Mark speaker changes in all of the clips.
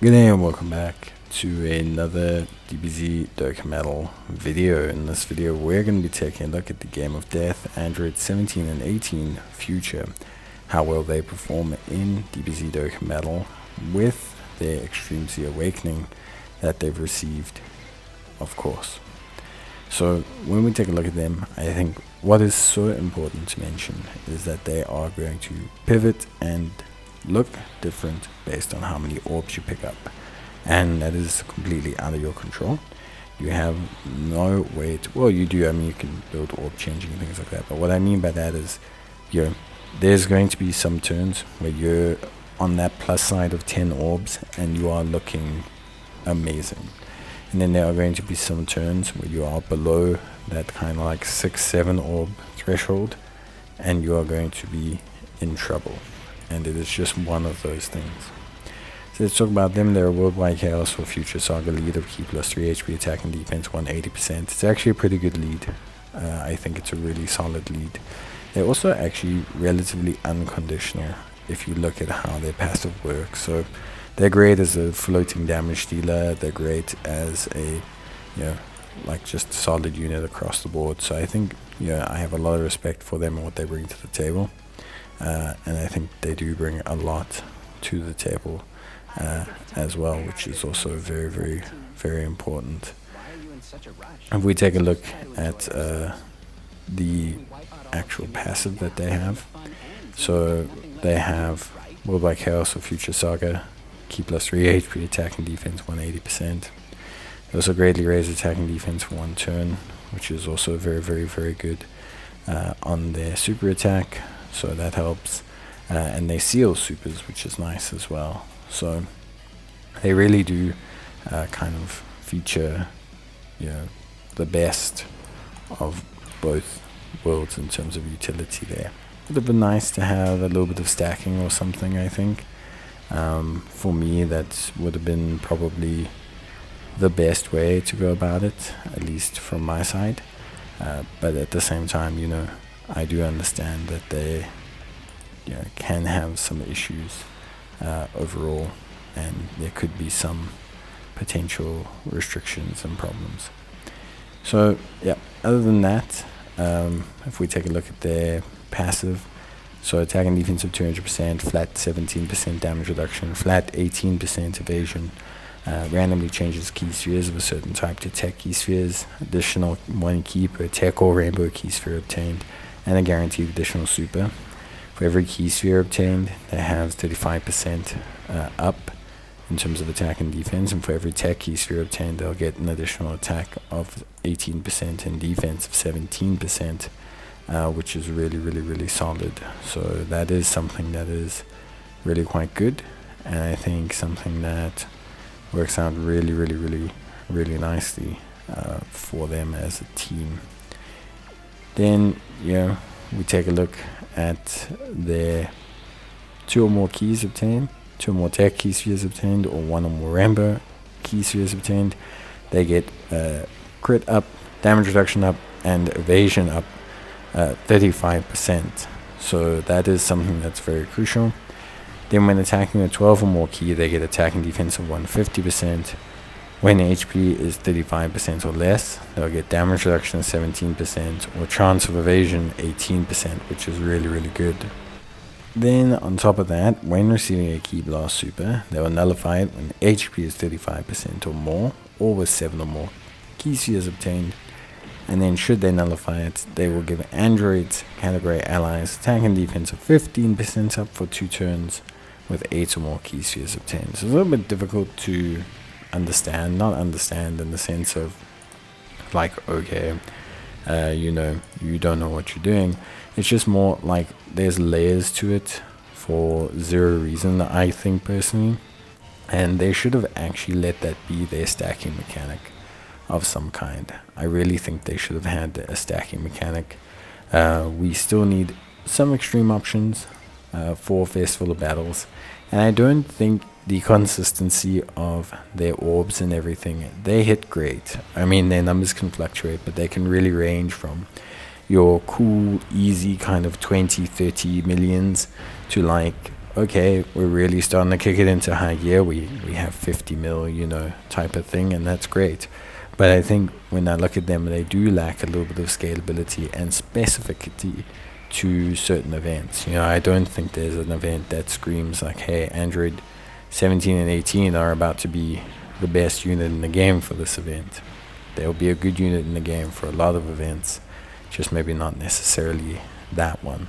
Speaker 1: Good day and welcome back to another DBZ Dokkan Battle video. In this video we're going to be taking a look at the game of death, Android 17 and 18 future, how well they perform in DBZ Dokkan Battle with their Extreme Z Awakening that they've received, of course. So when we take a look at them, I think what is so important to mention is that they are going to pivot and look different based on how many orbs you pick up, and that is completely out of your control. You have no way to, well, you do, I mean, you can build orb changing and things like that, but what I mean by that is, there's going to be some turns where you're on that plus side of 10 orbs and you are looking amazing, and then there are going to be some turns where you are below that kind of like 6-7 orb threshold and you are going to be in trouble. And it is just one of those things. So let's talk about them. They're a worldwide chaos for future saga lead of key plus 3 HP attack and defense 180%. It's actually a pretty good lead. I think it's a really solid lead. They're also actually relatively unconditional if you look at how their passive works. So they're great as a floating damage dealer. They're great as a, like just a solid unit across the board. So I think, I have a lot of respect for them and what they bring to the table. And I think they do bring a lot to the table as well, which is also very, very, very important. If we take a look at the actual passive that they have, so they have Worldwide Chaos or Future Saga, key plus 3 HP attack and defense 180%. They also greatly raise attack and defense for 1 turn, which is also very, very, very good on their super attack. So that helps, and they seal supers, which is nice as well. So they really do kind of feature, the best of both worlds in terms of utility there. It would have been nice to have a little bit of stacking or something, I think. For me, that would have been probably the best way to go about it, at least from my side. But at the same time, I do understand that they can have some issues overall, and there could be some potential restrictions and problems. So other than that, if we take a look at their passive, so attack and defense of 200%, flat 17% damage reduction, flat 18% evasion, randomly changes key spheres of a certain type to TEQ key spheres, additional 1 key per TEQ or rainbow key sphere obtained, and a guaranteed additional super. For every key sphere obtained, that has 35% up in terms of attack and defense, and for every TEQ key sphere obtained, they'll get an additional attack of 18% and defense of 17%, which is really, really, really solid. So that is something that is really quite good, and I think something that works out really, really, really, really nicely for them as a team. Then, we take a look at their 2 or more keys obtained, 2 or more TEQ key spheres obtained, or 1 or more rainbow key spheres obtained. They get crit up, damage reduction up, and evasion up 35%. So that is something that's very crucial. Then when attacking a 12 or more key, they get attack and defense of 150%. When HP is 35% or less, they'll get damage reduction of 17% or chance of evasion 18%, which is really, really good. Then on top of that, when receiving a key blast super, they will nullify it when HP is 35% or more, or with 7 or more key spheres obtained. And then should they nullify it, they will give androids, category allies, attack and defense of 15% up for 2 turns, with 8 or more key spheres obtained. So it's a little bit difficult to not understand in the sense of like, okay, you don't know what you're doing. It's just more like there's layers to it for zero reason, I think personally, and they should have actually let that be their stacking mechanic of some kind. I really think they should have had a stacking mechanic. We still need some extreme options for Festival of Battles, and I don't think the consistency of their orbs and everything, they hit great. I mean, their numbers can fluctuate, but they can really range from your cool, easy kind of 20-30 millions to like okay, we're really starting to kick it into high gear. We have 50 mil, type of thing, and that's great. But I think when I look at them, they do lack a little bit of scalability and specificity to certain events. I don't think there's an event that screams like, hey, Android 17 and 18 are about to be the best unit in the game for this event. They'll be a good unit in the game for a lot of events, just maybe not necessarily that one.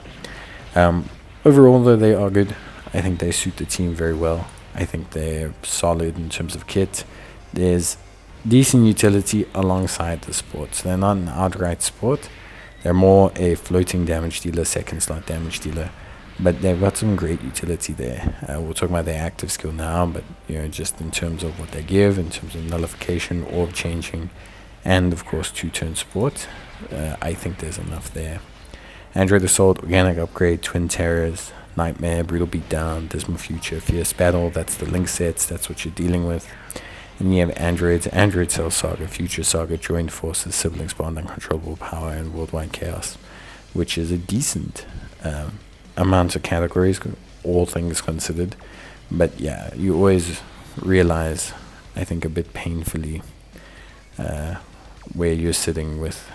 Speaker 1: Overall, though, they are good. I think they suit the team very well. I think they're solid in terms of kit. There's decent utility alongside the support. So they're not an outright support. They're more a floating damage dealer, second slot damage dealer. But they've got some great utility there. We'll talk about their active skill now, but just in terms of what they give, in terms of nullification, orb changing, and of course 2-turn support, I think there's enough there. Android Assault, Organic Upgrade, Twin Terrors, Nightmare, Brutal Beatdown, Dismal Future, Fierce Battle, that's the link sets, that's what you're dealing with. And you have Android Cell Saga, Future Saga, Joined Forces, Siblings Bond, Uncontrollable Power, and Worldwide Chaos, which is a decent amount of categories, all things considered. But yeah, you always realize, I think a bit painfully, where you're sitting with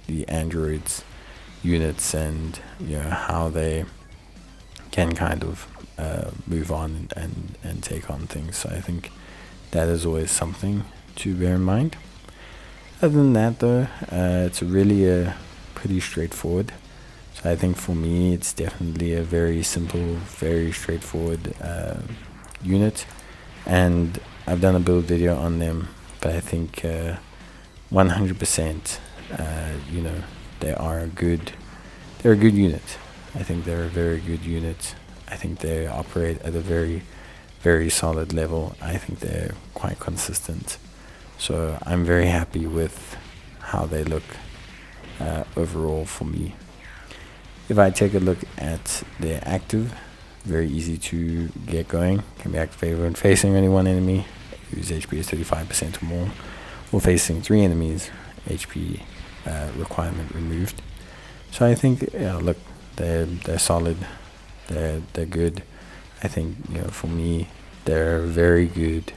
Speaker 1: the Androids units and how they can kind of move on and take on things. So I think that is always something to bear in mind. Other than that, though, it's really pretty straightforward. So I think for me, it's definitely a very simple, very straightforward unit. And I've done a build video on them, but I think 100%, they're a good unit. I think they're a very good unit. I think they operate at a very, very solid level. I think they're quite consistent. So I'm very happy with how they look overall for me. If I take a look at their active, very easy to get going. Can be activated when facing only one enemy, whose HP is 35% or more, or facing 3 enemies, HP requirement removed. So I think, look, they're solid, they're good. I think for me, they're very good,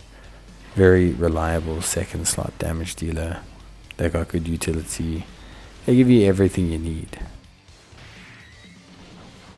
Speaker 1: very reliable second slot damage dealer. They got good utility. They give you everything you need.